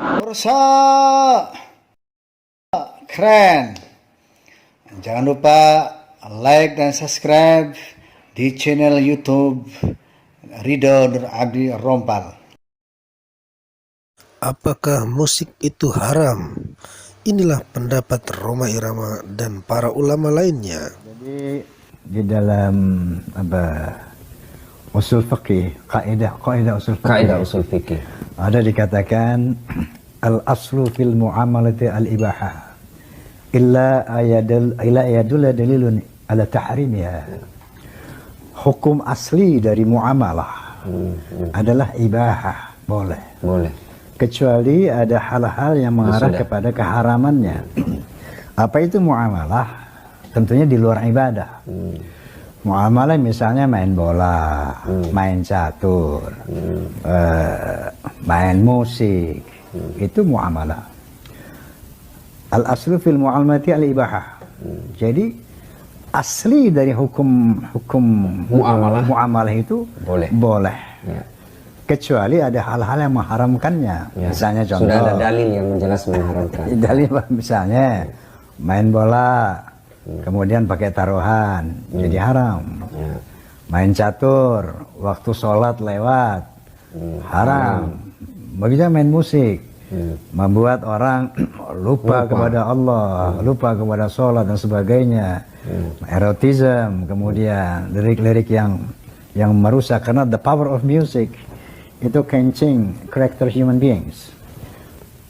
Bursa keren. Jangan lupa like dan subscribe di channel YouTube Ridho Nur Abdi Rompal. Apakah musik itu haram? Inilah pendapat Rhoma Irama dan para ulama lainnya. Jadi di dalam usul fikih, kaidah usul fikih ada dikatakan al aslu fil muamalati al ibahah illa ayadul dalilun ala tahrimiha. Hukum asli dari muamalah adalah ibahah, boleh. Kecuali ada hal-hal yang mengarah kepada keharamannya. Apa itu muamalah? Tentunya di luar ibadah. Muamalah misalnya main bola, main catur, main musik, itu muamalah. Al aslu fil muamalati al ibahah. Jadi asli dari hukum muamalah itu boleh. Ya. Kecuali ada hal-hal yang mengharamkannya. Ya. Misalnya contoh. Sudah ada dalil yang jelas mengharamkan. Dalil misalnya main bola, kemudian pakai taruhan, jadi haram. Ya. Main catur, waktu sholat lewat, haram. Begitu main musik, membuat orang lupa kepada Allah, lupa kepada sholat dan sebagainya. Erotisme, kemudian lirik-lirik yang merusak, karena the power of music itu can change character human beings.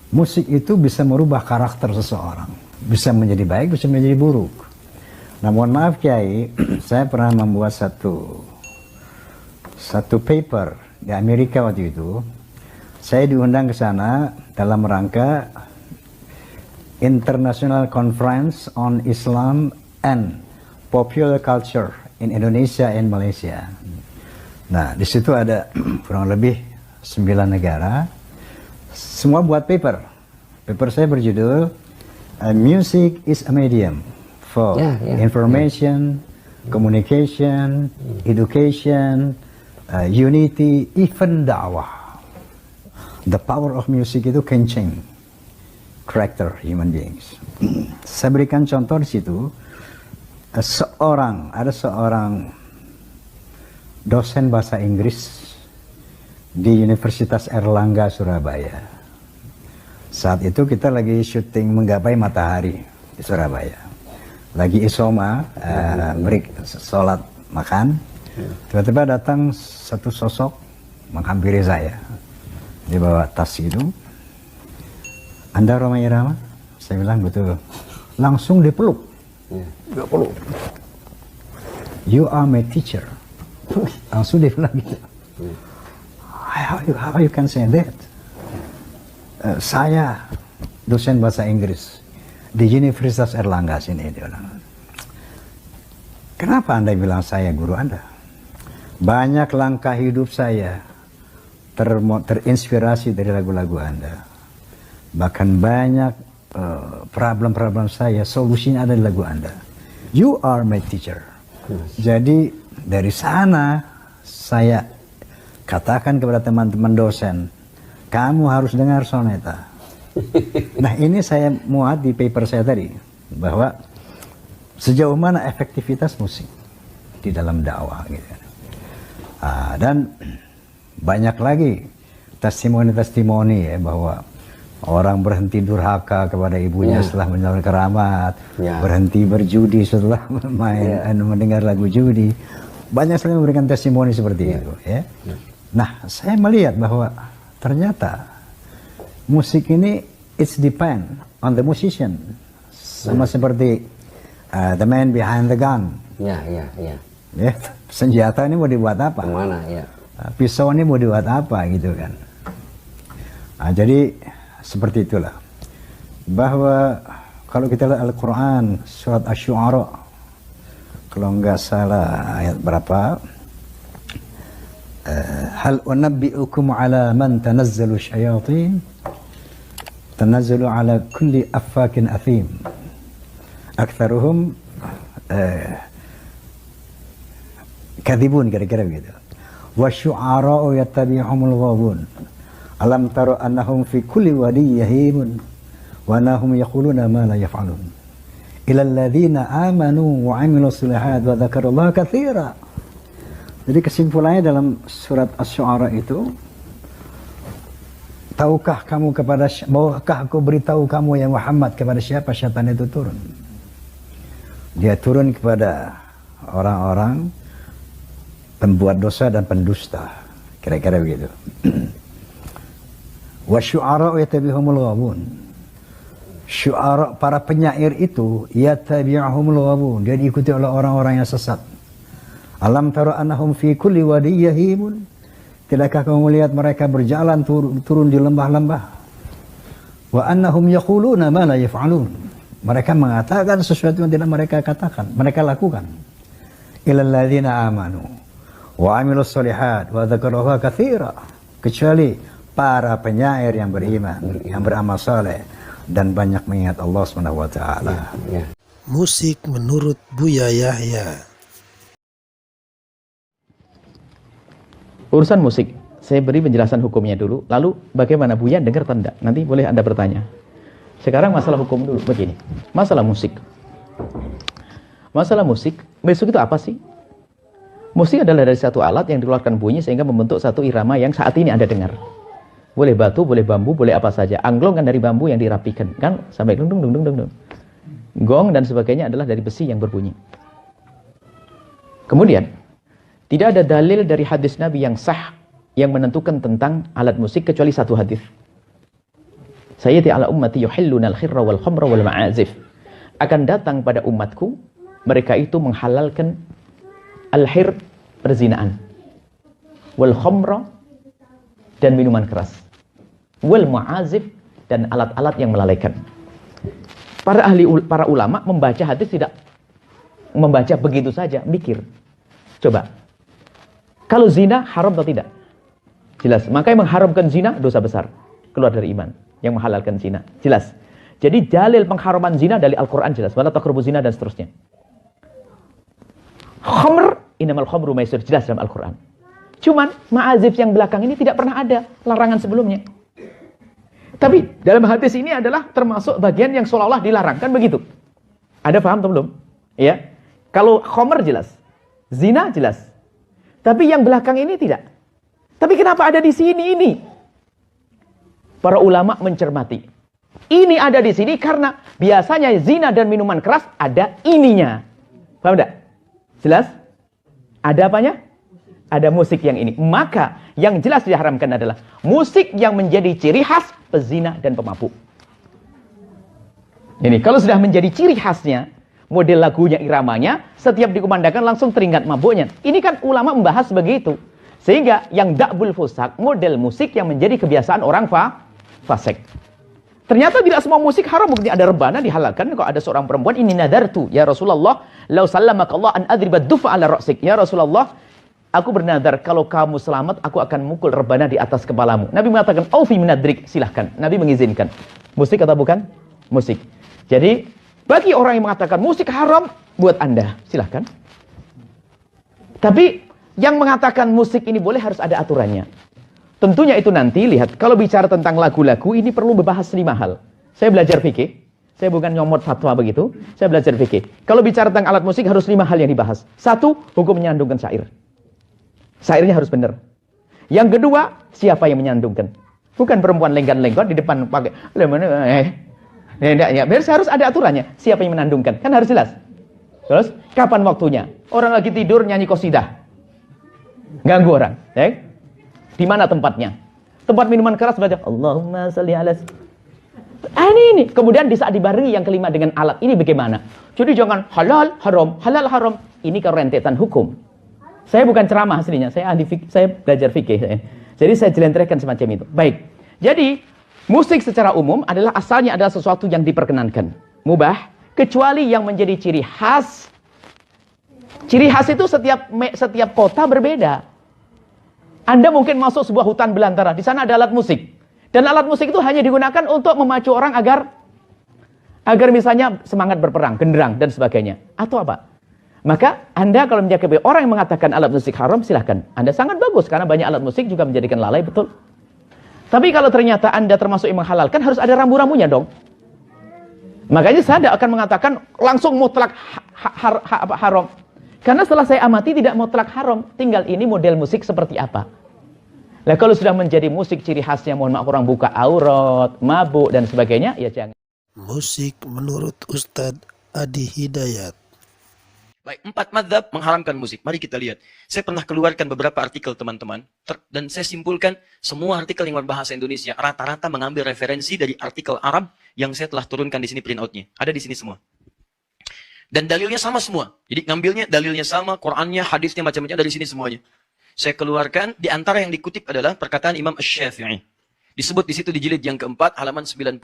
Musik itu bisa merubah karakter seseorang, bisa menjadi baik, bisa menjadi buruk. Nah, mohon maaf Kiai, saya pernah membuat satu paper di Amerika waktu itu. Saya diundang ke sana dalam rangka International Conference on Islam and Popular Culture in Indonesia and Malaysia. Nah, di situ ada kurang lebih 9 negara, semua buat paper. Paper saya berjudul Music is a Medium for Information, Communication, Education, Unity, even dakwah. The power of music itu can change character human beings. Saya berikan contoh di situ, ada seorang dosen bahasa Inggris di Universitas Erlangga Surabaya. Saat itu kita lagi syuting Menggapai Matahari di Surabaya. Lagi isoma, break, sholat, makan. Tiba-tiba datang satu sosok menghampiri saya. Dia bawa tas itu. Anda Rhoma Irama? Saya bilang betul. Langsung dipeluk. Dia peluk. You are my teacher. Langsung dia bilang gitu. How you can say that? Saya dosen bahasa Inggris di Universitas Erlangga sini, dia bilang. Kenapa Anda bilang saya guru Anda? Banyak langkah hidup saya terinspirasi dari lagu-lagu Anda. Bahkan banyak problem-problem saya solusinya ada di lagu Anda. You are my teacher. Jadi dari sana saya katakan kepada teman-teman dosen, kamu harus dengar soneta. Nah, ini saya muat di paper saya tadi, bahwa sejauh mana efektivitas musik di dalam dakwah gitu. Dan banyak lagi testimoni-testimoni ya, bahwa orang berhenti durhaka kepada ibunya setelah menjalankan keramat, berhenti berjudi setelah mendengar lagu judi. Banyak sekali memberikan testimoni seperti itu. Ya. Nah, saya melihat bahwa ternyata musik ini it's depend on the musician, sama seperti the man behind the gun. Ya, senjata ini mau dibuat apa? Kemana, ya. Pisau ini mau dibuat apa gitu kan? Nah, jadi seperti itulah, bahwa kalau kita lihat Al-Quran surat Asy-Syu'ara, kalau nggak salah ayat berapa, hal unabbi'ukum ala man tanazzalu syayatin tanazzalu ala kulli affakin athim aktsaruhum kadhibun, kira-kira begitu. Wa syu'ara'u yattabi'uhumul ghawun. Alam tara annahum fi kulli wadi yahimun wa annahum yaquluna ma la yaf'alun. Ila alladhina amanu wa 'amilus shalihat wa dzakarallaha katsira. Jadi kesimpulannya dalam surat Asy-Syu'ara itu, maukah aku beritahu kamu ya Muhammad kepada siapa syaitan itu turun? Dia turun kepada orang-orang pembuat dosa dan pendusta, kira-kira begitu. Wasyu'ara yatabihumul ghabun. Syu'ara, para penyair itu, yatabihumul ghabun, dia diikuti oleh orang-orang yang sesat. Alam tara annahum fi kulli wadi yahimun. Tidakkah kamu melihat mereka berjalan turun di lembah-lembah? Wa annahum yaquluna ma la yaf'alun. Mereka mengatakan sesuatu yang tidak mereka katakan, mereka lakukan. Ilal ladzina amanu wa 'amilus shalihat wa dzakarallaha katsira. Kecuali para penyair yang beriman, yang beramal saleh dan banyak mengingat Allah Subhanahu wa taala. Musik menurut Buya Yahya. Urusan musik, saya beri penjelasan hukumnya dulu, lalu bagaimana Buya dengar atau tidak? Nanti boleh Anda bertanya. Sekarang masalah hukum dulu, begini. Masalah musik. Masalah musik itu apa sih? Musik adalah dari satu alat yang dikeluarkan bunyi sehingga membentuk satu irama yang saat ini Anda dengar. Boleh batu, boleh bambu, boleh apa saja. Angklung kan dari bambu yang dirapikan, kan? Sampai dung dung dung dung dung. Gong dan sebagainya adalah dari besi yang berbunyi. Kemudian tidak ada dalil dari hadis Nabi yang sah yang menentukan tentang alat musik kecuali satu hadis. Sayyidi ala ummati yuhilluna al-khirra wal khamra wal ma'azif. Akan datang pada umatku, mereka itu menghalalkan al-hir, perzinaan, wal khamra, dan minuman keras, wal ma'azif, dan alat-alat yang melalaikan. Para ulama membaca hadis tidak membaca begitu saja, mikir. Coba. Kalau zina haram atau tidak? Jelas. Maka yang mengharamkan zina dosa besar. Keluar dari iman. Yang menghalalkan zina. Jelas. Jadi dalil pengharaman zina dari Al-Quran jelas. Wala taqrabu zina dan seterusnya. Khamr, innamal khamru maisir. Jelas dalam Al-Quran. Cuman ma'azif yang belakang ini tidak pernah ada larangan sebelumnya. Tapi dalam hadis ini adalah termasuk bagian yang seolah-olah dilarang. Kan begitu? Ada paham atau belum? Ya. Kalau khamr jelas. Zina jelas. Tapi yang belakang ini tidak. Tapi kenapa ada di sini ini? Para ulama mencermati. Ini ada di sini karena biasanya zina dan minuman keras ada ininya. Paham tidak? Jelas? Ada apanya? Ada musik yang ini. Maka yang jelas diharamkan adalah musik yang menjadi ciri khas pezina dan pemabuk. Ini kalau sudah menjadi ciri khasnya, model lagunya, iramanya, setiap dikumandangkan langsung teringat mabuknya. Ini kan ulama membahas begitu. Sehingga yang da'bul fusak, model musik yang menjadi kebiasaan orang fasik. Ternyata tidak semua musik haram. Bukti ada rebana dihalalkan. Kalau ada seorang perempuan, ini nadartu, ya Rasulullah, lau sallamaka Allah an adribat dufa ala ra'sik. Ya Rasulullah, aku bernadar, kalau kamu selamat, aku akan mukul rebana di atas kepalamu. Nabi mengatakan, aufi minadrik, silahkan. Nabi mengizinkan. Musik atau bukan? Musik. Jadi, bagi orang yang mengatakan musik haram, buat Anda, silahkan. Tapi yang mengatakan musik ini boleh harus ada aturannya. Tentunya itu nanti, lihat, kalau bicara tentang lagu-lagu, ini perlu membahas 5 hal. Saya belajar fikih, saya bukan nyomot fatwa begitu, saya belajar fikih. Kalau bicara tentang alat musik, harus 5 hal yang dibahas. 1, hukum menyandungkan syair. Syairnya harus benar. Yang kedua, siapa yang menyandungkan? Bukan perempuan lenggan-lenggot di depan pakai, ya, harus ada aturannya. Siapa yang menandungkan? Kan harus jelas. Terus, kapan waktunya? Orang lagi tidur nyanyi qasidah. Ganggu orang. Ya? Di mana tempatnya? Tempat minuman keras baca Allahumma shalli ala. Ini. Kemudian di saat dibarengi yang kelima dengan alat. Ini bagaimana? Jadi jangan halal haram, halal haram. Ini kerentetan hukum. Saya bukan ceramah aslinya. Saya ahli fikih, saya belajar fikih. Jadi saya jelentrehkan semacam itu. Baik. Jadi musik secara umum adalah asalnya adalah sesuatu yang diperkenankan. Mubah. Kecuali yang menjadi ciri khas. Ciri khas itu setiap kota berbeda. Anda mungkin masuk sebuah hutan belantara. Di sana ada alat musik. Dan alat musik itu hanya digunakan untuk memacu orang agar misalnya semangat berperang, genderang, dan sebagainya. Atau apa? Maka Anda kalau menjaga orang yang mengatakan alat musik haram, silahkan. Anda sangat bagus. Karena banyak alat musik juga menjadikan lalai, betul. Tapi kalau ternyata Anda termasuk yang menghalalkan, harus ada rambu-rambunya dong. Makanya saya tidak akan mengatakan langsung mutlak haram. Karena setelah saya amati tidak mutlak haram. Tinggal ini model musik seperti apa. Nah kalau sudah menjadi musik ciri khasnya, mohon maaf, orang buka aurat, mabuk dan sebagainya, ya jangan. Musik menurut Ustadz Adi Hidayat. Baik, 4 mazhab mengharamkan musik. Mari kita lihat. Saya pernah keluarkan beberapa artikel teman-teman. Dan saya simpulkan semua artikel yang berbahasa Indonesia rata-rata mengambil referensi dari artikel Arab yang saya telah turunkan di sini printout-nya. Ada di sini semua. Dan dalilnya sama semua. Jadi ngambilnya dalilnya sama, Qurannya, hadisnya, macam-macam dari sini semuanya. Saya keluarkan, di antara yang dikutip adalah perkataan Imam Asy-Syafi'i. Disebut di situ di jilid yang keempat, halaman 92.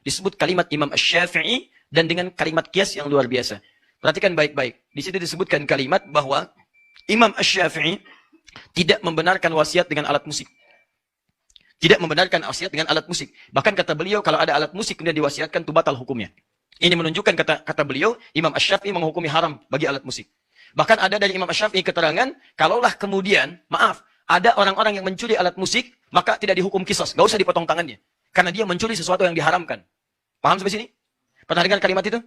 Disebut kalimat Imam Asy-Syafi'i dan dengan kalimat qiyas yang luar biasa. Perhatikan baik-baik. Di situ disebutkan kalimat bahwa Imam Asy-Syafi'i tidak membenarkan wasiat dengan alat musik. Tidak membenarkan wasiat dengan alat musik. Bahkan kata beliau, kalau ada alat musik kemudian diwasiatkan, itu batal hukumnya. Ini menunjukkan kata beliau, Imam Asy-Syafi'i menghukumi haram bagi alat musik. Bahkan ada dari Imam Asy-Syafi'i keterangan, kalaulah kemudian, maaf, ada orang-orang yang mencuri alat musik, maka tidak dihukum qisas, nggak usah dipotong tangannya. Karena dia mencuri sesuatu yang diharamkan. Paham sampai sini? Pernah dengar kalimat itu?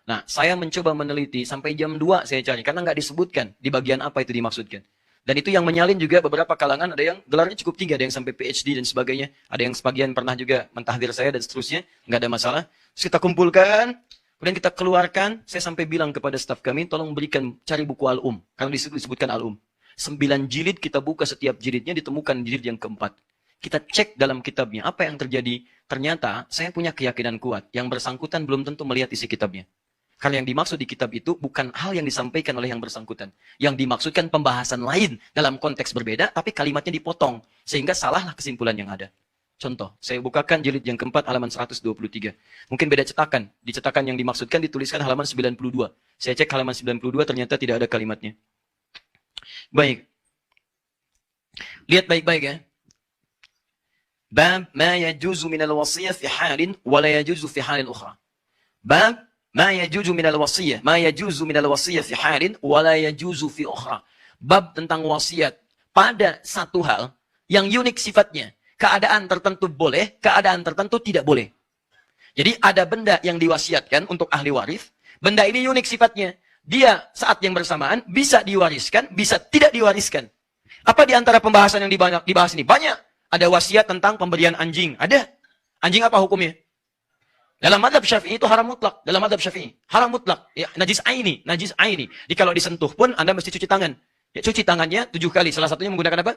Nah, saya mencoba meneliti, sampai jam 2 saya cari, karena nggak disebutkan di bagian apa itu dimaksudkan. Dan itu yang menyalin juga beberapa kalangan, ada yang gelarnya cukup tinggi, ada yang sampai PhD dan sebagainya, ada yang sebagian pernah juga mentahdir saya dan seterusnya, nggak ada masalah. Terus kita kumpulkan, kemudian kita keluarkan, saya sampai bilang kepada staf kami, tolong berikan, cari buku Al-Um. Karena disebutkan Al-Um. 9 jilid kita buka, setiap jilidnya ditemukan jilid yang keempat. Kita cek dalam kitabnya, apa yang terjadi. Ternyata saya punya keyakinan kuat, yang bersangkutan belum tentu melihat isi kitabnya. Karena yang dimaksud di kitab itu bukan hal yang disampaikan oleh yang bersangkutan. Yang dimaksudkan pembahasan lain dalam konteks berbeda, tapi kalimatnya dipotong. Sehingga salahlah kesimpulan yang ada. Contoh, saya bukakan jilid yang keempat halaman 123. Mungkin beda cetakan. Di cetakan yang dimaksudkan dituliskan halaman 92. Saya cek halaman 92 ternyata tidak ada kalimatnya. Baik. Lihat baik-baik ya. Bab ma yajuzu minal wasiyah fi halin wa la yajuzu fi halin ukhra. Bab ma yajuzu minal wasiyah, ma yajuzu minal wasiyah fi halin wa la yajuzu fi ukhra. Bab tentang wasiat pada satu hal yang unik sifatnya. Keadaan tertentu boleh, keadaan tertentu tidak boleh. Jadi ada benda yang diwasiatkan untuk ahli waris, benda ini unik sifatnya. Dia saat yang bersamaan bisa diwariskan, bisa tidak diwariskan. Apa di antara pembahasan yang dibahas ini? Banyak. Ada wasiat tentang pemberian anjing. Ada. Anjing apa hukumnya? Dalam mazhab Syafi'i itu haram mutlak. Dalam mazhab Syafi'i haram mutlak. Ya, najis aini, najis aini. Jadi kalau disentuh pun Anda mesti cuci tangan. Ya, cuci tangannya 7 kali. Salah satunya menggunakan apa?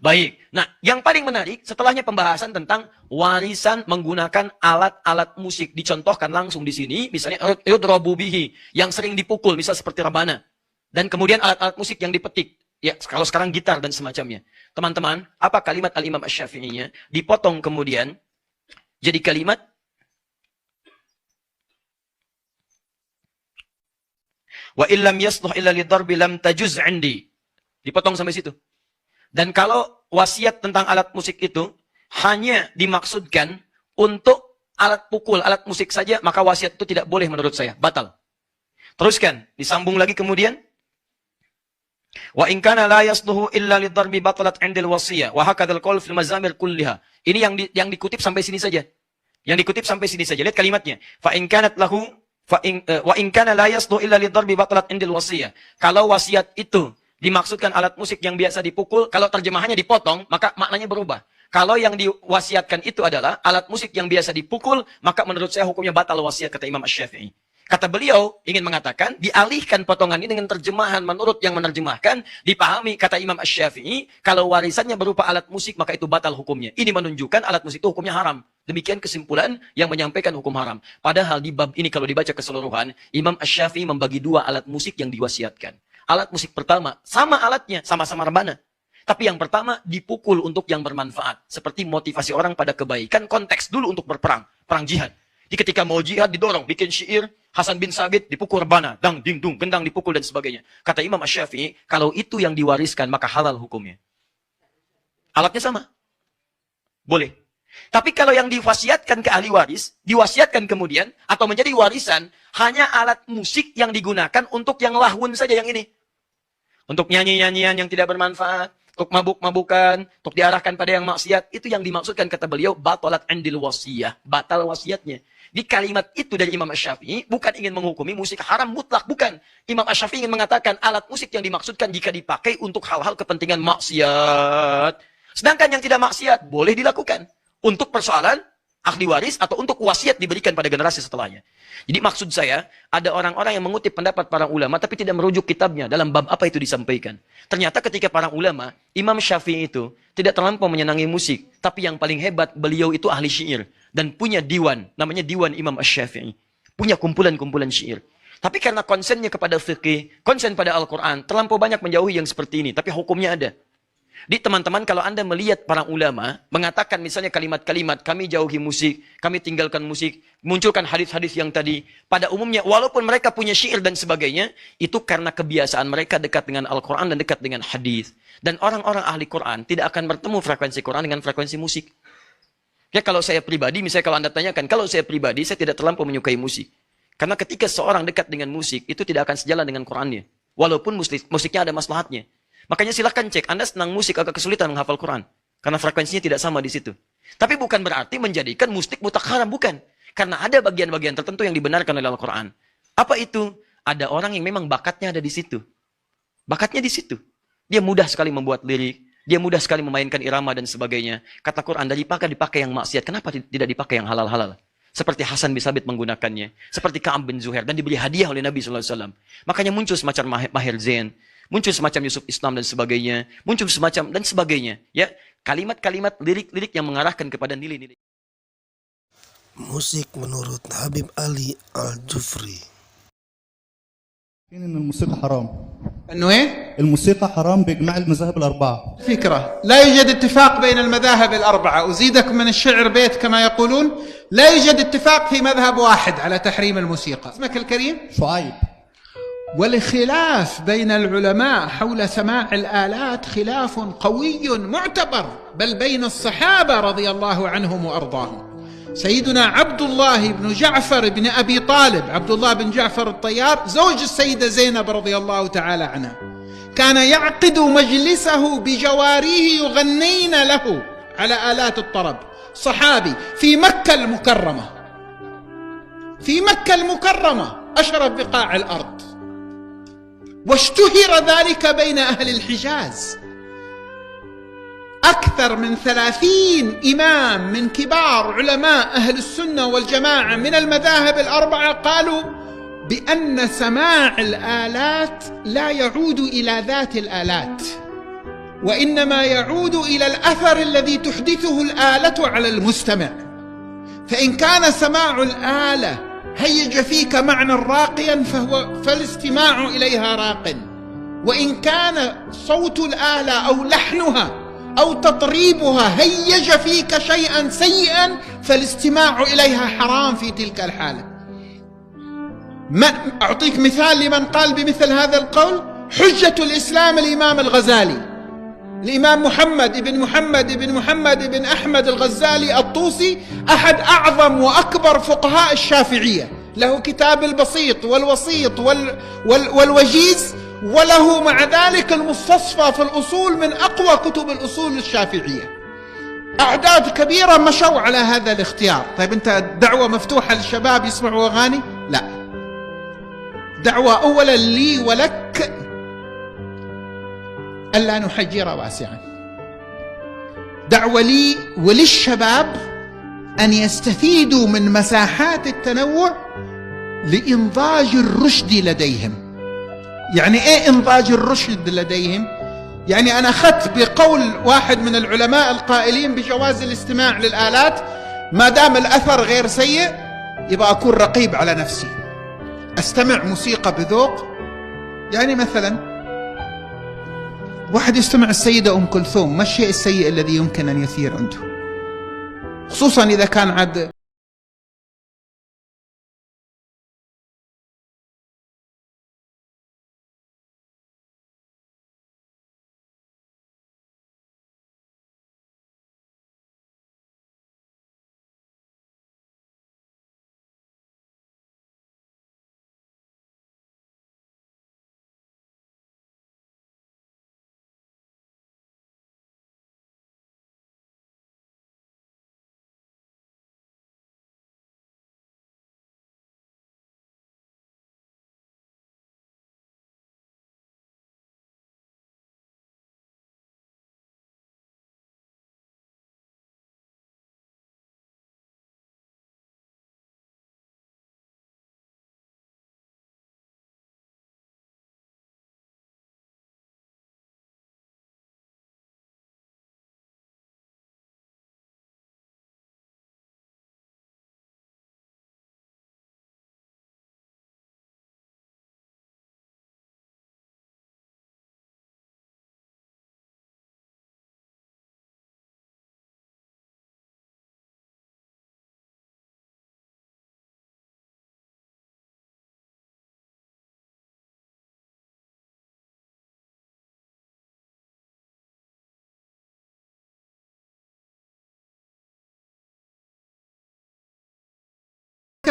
Baik. Nah, yang paling menarik setelahnya pembahasan tentang warisan menggunakan alat-alat musik. Dicontohkan langsung di sini, misalnya yudrobu bihi, yang sering dipukul, misal seperti rebana. Dan kemudian alat-alat musik yang dipetik. Ya, kalau sekarang gitar dan semacamnya. Teman-teman, apa kalimat Al-Imam Asy-Syafi'inya? Dipotong kemudian jadi kalimat wa illam yasluh illa lidarbi lam tajuz 'indi. Dipotong sampai situ. Dan kalau wasiat tentang alat musik itu hanya dimaksudkan untuk alat pukul, alat musik saja, maka wasiat itu tidak boleh menurut saya, batal. Teruskan, disambung lagi kemudian wa in kana la yasluhu illa lidarbi batalat 'indil wasiyah wa hakadzal qaul fil mazamir kulliha. Ini yang dikutip sampai sini saja. Yang dikutip sampai sini saja. Lihat kalimatnya. Fa in kanat lahu wa in kana la yasluhu illa lidarbi batalat 'indil wasiyah. Kalau wasiat itu dimaksudkan alat musik yang biasa dipukul, kalau terjemahannya dipotong, maka maknanya berubah. Kalau yang diwasiatkan itu adalah alat musik yang biasa dipukul, maka menurut saya hukumnya batal wasiat, kata Imam Asy-Syafi'i. Kata beliau, ingin mengatakan, dialihkan potongan ini dengan terjemahan menurut yang menerjemahkan, dipahami, kata Imam Asy-Syafi'i, kalau warisannya berupa alat musik, maka itu batal hukumnya. Ini menunjukkan alat musik itu hukumnya haram. Demikian kesimpulan yang menyampaikan hukum haram. Padahal di bab ini kalau dibaca keseluruhan, Imam Asy-Syafi'i membagi 2 alat musik yang diwasiatkan. Alat musik pertama, sama alatnya, sama-sama rebana. Tapi yang pertama, dipukul untuk yang bermanfaat. Seperti motivasi orang pada kebaikan, konteks dulu untuk berperang, perang jihad. Jadi ketika mau jihad didorong, bikin syair, Hasan bin Sabit dipukul rebana, dang, ding, dung, gendang dipukul dan sebagainya. Kata Imam Asy-Syafi'i, kalau itu yang diwariskan, maka halal hukumnya. Alatnya sama. Boleh. Tapi kalau yang diwasiatkan ke ahli waris, diwasiatkan kemudian, atau menjadi warisan, hanya alat musik yang digunakan untuk yang lahun saja yang ini. Untuk nyanyi-nyanyian yang tidak bermanfaat, untuk mabuk-mabukan, untuk diarahkan pada yang maksiat, itu yang dimaksudkan kata beliau, batalat indil wasiyah, batal wasiatnya. Di kalimat itu dari Imam Asy-Syafi'i bukan ingin menghukumi musik haram mutlak, bukan. Imam Asy-Syafi'i ingin mengatakan alat musik yang dimaksudkan jika dipakai untuk hal-hal kepentingan maksiat. Sedangkan yang tidak maksiat boleh dilakukan untuk persoalan ahli waris atau untuk wasiat diberikan pada generasi setelahnya. Jadi maksud saya, ada orang-orang yang mengutip pendapat para ulama tapi tidak merujuk kitabnya dalam bab apa itu disampaikan. Ternyata ketika para ulama, Imam Syafi'i itu tidak terlampau menyenangi musik, tapi yang paling hebat beliau itu ahli syair dan punya diwan, namanya Diwan Imam Asy-Syafi'i. Punya kumpulan-kumpulan syair. Tapi karena konsennya kepada fikih, konsen pada Al-Quran, terlampau banyak menjauhi yang seperti ini, tapi hukumnya ada. Di teman-teman, kalau Anda melihat para ulama mengatakan misalnya kalimat-kalimat, kami jauhi musik, kami tinggalkan musik, munculkan hadis-hadis yang tadi, pada umumnya walaupun mereka punya syair dan sebagainya, itu karena kebiasaan mereka dekat dengan Al-Quran dan dekat dengan hadis. Dan orang-orang ahli Quran tidak akan bertemu frekuensi Quran dengan frekuensi musik. Ya kalau saya pribadi, misalnya kalau Anda tanyakan, kalau saya pribadi, saya tidak terlampau menyukai musik. Karena ketika seorang dekat dengan musik, itu tidak akan sejalan dengan Qurannya. Walaupun musiknya ada maslahatnya. Makanya silahkan cek, Anda senang musik agak kesulitan menghafal Quran. Karena frekuensinya tidak sama di situ. Tapi bukan berarti menjadikan musik mutlak haram, bukan. Karena ada bagian-bagian tertentu yang dibenarkan oleh Al-Quran. Apa itu? Ada orang yang memang bakatnya ada di situ. Bakatnya di situ. Dia mudah sekali membuat lirik. Dia mudah sekali memainkan irama dan sebagainya. Kata Quran, dipakai yang maksiat. Kenapa tidak dipakai yang halal-halal? Seperti Hasan bin Sabit menggunakannya. Seperti Ka'ab bin Zuhair. Dan diberi hadiah oleh Nabi SAW. Makanya muncul semacam Maher Zain. Muncul semacam Yusuf Islam dan sebagainya. Muncul semacam dan sebagainya. Ya, kalimat-kalimat lirik-lirik yang mengarahkan kepada nilai-nilai. Musik menurut Habib Ali Al-Jufri. إن الموسيقى حرام. انه ايه؟ الموسيقى حرام بإجماع المذاهب الأربعة. فكرة، لا يوجد اتفاق بين المذاهب الأربعة، أزيدك من الشعر بيت كما يقولون، لا يوجد اتفاق في مذهب واحد على تحريم الموسيقى. اسمك الكريم؟ شعيب. والخلاف بين العلماء حول سماع الآلات خلاف قوي معتبر، بل بين الصحابة رضي الله عنهم وأرضاهم. سيدنا عبد الله بن جعفر بن أبي طالب، عبد الله بن جعفر الطيار زوج السيدة زينب رضي الله تعالى عنها، كان يعقد مجلسه بجواريه يغنين له على آلات الطرب. صحابي في مكة المكرمة، في مكة المكرمة أشرف بقاع الأرض، واشتهر ذلك بين أهل الحجاز. أكثر من 30 إمام من كبار علماء أهل السنة والجماعة من المذاهب الأربعة قالوا بأن سماع الآلات لا يعود إلى ذات الآلات، وإنما يعود إلى الأثر الذي تحدثه الآلة على المستمع. فإن كان سماع الآلة هيج فيك معنى راقيا فالاستماع إليها راق، وإن كان صوت الآلة أو لحنها أو تطريبها هيج فيك شيئا سيئا فالاستماع إليها حرام في تلك الحالة. أعطيك مثال لمن قال بمثل هذا القول. حجة الإسلام الإمام الغزالي، الإمام محمد بن أحمد الغزالي الطوسي، أحد أعظم وأكبر فقهاء الشافعية، له كتاب البسيط والوسيط والوجيز، وله مع ذلك المستصفى في الأصول من أقوى كتب الأصول الشافعية. أعداد كبيرة مشوا على هذا الاختيار. طيب أنت دعوة مفتوحة للشباب يسمعوا أغاني؟ لا، دعوة أولا لي ولك ألا نحجر واسعا، دعوة لي وللشباب أن يستفيدوا من مساحات التنوع لإنضاج الرشد لديهم. يعني إيه إنضاج الرشد لديهم؟ يعني أنا أخذت بقول واحد من العلماء القائلين بجواز الاستماع للآلات، ما دام الأثر غير سيء يبقى أكون رقيب على نفسي، أستمع موسيقى بذوق. يعني مثلا واحد يستمع السيدة أم كلثوم، ما الشيء السيء الذي يمكن أن يثير عنده؟ خصوصا إذا كان عاد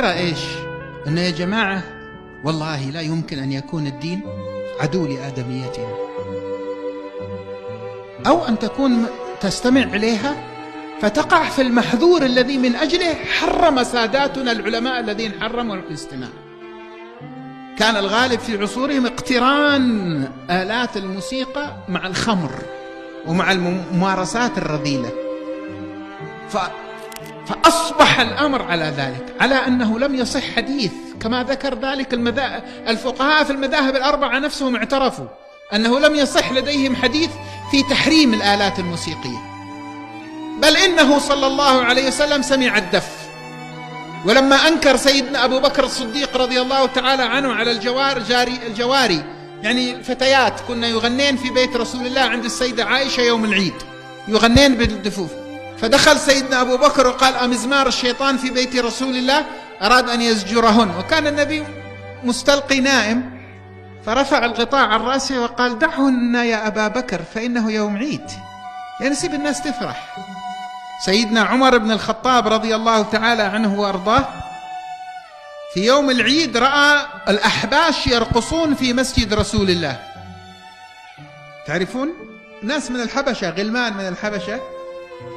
الفكرة إيش؟ إنه يا جماعة والله لا يمكن أن يكون الدين عدو لآدميتنا، أو أن تكون تستمع إليها فتقع في المحذور الذي من أجله حرم ساداتنا العلماء الذين حرموا الاستماع. كان الغالب في عصورهم اقتران آلات الموسيقى مع الخمر ومع الممارسات الرذيلة، فأصبح الأمر على ذلك، على أنه لم يصح حديث كما ذكر ذلك الفقهاء في المذاهب الأربعة نفسهم اعترفوا أنه لم يصح لديهم حديث في تحريم الآلات الموسيقية، بل إنه صلى الله عليه وسلم سمع الدف. ولما أنكر سيدنا أبو بكر الصديق رضي الله تعالى عنه على الجواري يعني الفتيات كنا يغنين في بيت رسول الله عند السيدة عائشة يوم العيد، يغنين بالدفوف، فدخل سيدنا أبو بكر وقال أمزمار الشيطان في بيت رسول الله، أراد أن يزجرهن، وكان النبي مستلقي نائم، فرفع الغطاء عن رأسه وقال دعهن يا أبا بكر فإنه يوم عيد، يعني سيب الناس تفرح. سيدنا عمر بن الخطاب رضي الله تعالى عنه وأرضاه في يوم العيد رأى الأحباش يرقصون في مسجد رسول الله. تعرفون ناس من الحبشة، غلمان من الحبشة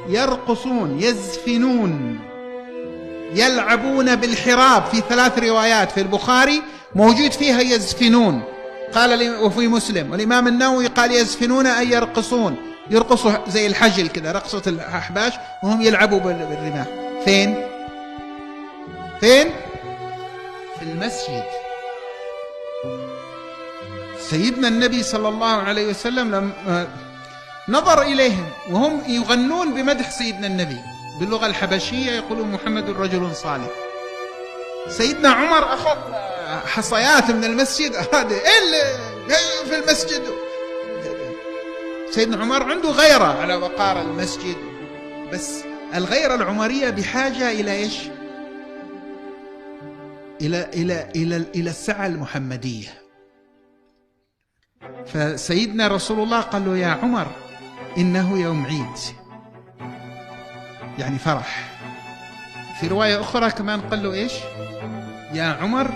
يرقصون، يزفنون، يلعبون بالحراب، في 3 روايات في البخاري موجود فيها يزفنون، قال وفي مسلم، والإمام النووي قال يزفنون أي يرقصون، يرقصوا زي الحجل كذا، رقصة الأحباش وهم يلعبوا بالرماح. فين؟ في المسجد. سيدنا النبي صلى الله عليه وسلم لما نظر إليهم وهم يغنون بمدح سيدنا النبي باللغة الحبشية، يقولون محمد رجل صالح. سيدنا عمر أخذ حصيات من المسجد، هذا في المسجد. سيدنا عمر عنده غيرة على وقار المسجد، بس الغيرة العمرية بحاجة إلى إيش؟ إلى السعة المحمدية. فسيدنا رسول الله قال له يا عمر إنه يوم عيد، يعني فرح. في رواية أخرى كمان قال له إيش؟ يا عمر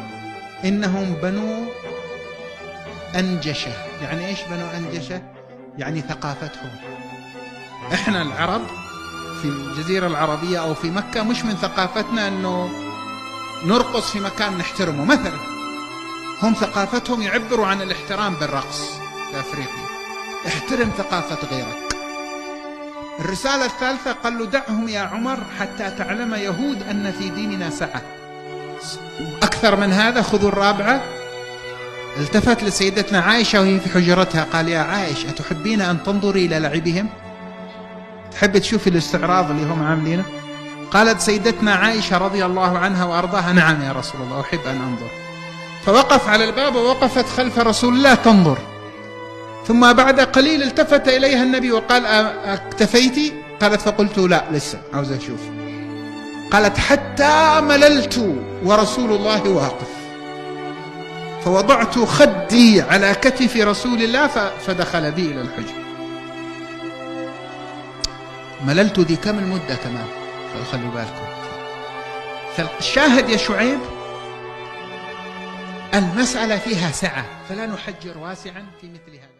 إنهم بنو أنجشة. يعني إيش بنو أنجشة؟ يعني ثقافتهم. إحنا العرب في الجزيرة العربية أو في مكة مش من ثقافتنا أنه نرقص في مكان نحترمه مثلا، هم ثقافتهم يعبروا عن الاحترام بالرقص. في أفريقيا احترم ثقافة غيرك. الرسالة الثالثة قال له دعهم يا عمر حتى تعلم يهود أن في ديننا سعة. أكثر من هذا خذوا الرابعة. التفت لسيدتنا عائشة وهي في حجرتها قال يا عائشة أتحبين أن تنظري إلى لعبهم؟ تحب تشوفي الاستعراض اللي هم عاملينه؟ قالت سيدتنا عائشة رضي الله عنها وأرضاها نعم يا رسول الله أحب أن أنظر. فوقف على الباب ووقفت خلف رسول الله تنظر، ثم بعد قليل التفت إليها النبي وقال اكتفيتي؟ قالت فقلت لا لسه عاوز أشوف. قالت حتى مللت ورسول الله واقف، فوضعت خدي على كتف رسول الله فدخل بي إلى الحجر. مللت ذي كم المدة كمان، خلوا بالكم. فالشاهد يا شعيب المسألة فيها سعة، فلا نحجر واسعا في مثل هذا.